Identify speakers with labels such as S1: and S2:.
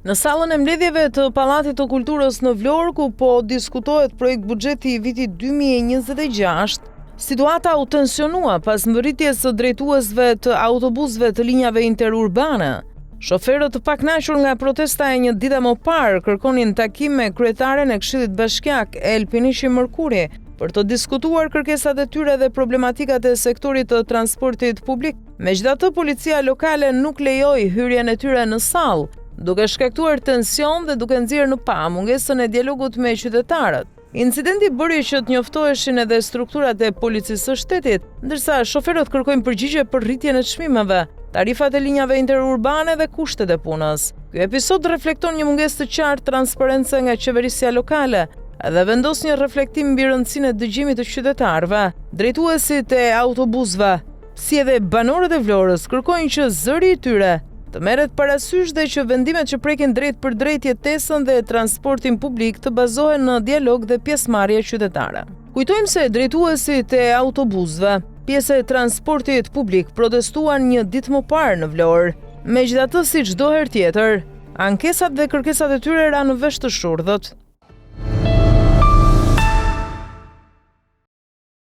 S1: Në sallën e mbledhjeve të Pallatit të Kulturës në Vlorë, ku po diskutohet projekt buxheti i vitit 2026, situata u tensionua pas mbërritjes së drejtuesve të autobusëve të linjave interurbane. Shoferët të pakënaqur nga protesta e një dite më parë kërkonin takim me kryetaren e Këshillit Bashkiak Elpinishi Mërkuri për të diskutuar kërkesat e tyre dhe problematikat e sektorit të transportit publik. Megjithatë, policia lokale nuk lejoi hyrjen e tyre në sallë, duke shkaktuar tension dhe duke nxjerrë në pa mungesën e dialogut me qytetarët. Incidenti bëri që të njoftoheshin edhe strukturat e policisë së shtetit, ndërsa shoferët kërkojnë përgjigje për rritjen e çmimeve, tarifat e linjave interurbane dhe kushtet e punës. Ky episod reflekton një mungesë të qartë transparence nga qeverisja lokale dhe vendos një reflektim mbi rëndësinë e dëgjimit të qytetarëve. Drejtuesit e autobusëve, si edhe banorët e Vlorës, kërkojnë që zëri i tyre të merret parasysh dhe që vendimet që prekin drejt për drejt jetesën dhe transportin publik të bazohen në dialog dhe pjesëmarrje qytetare. Kujtojmë se drejtuesit e autobusëve, pjesë e transportit publik, protestuan një ditë më parë në Vlorë. Megjithatë, si çdo herë tjetër, ankesat dhe kërkesat e tyre ranë në vesh të shurdhët.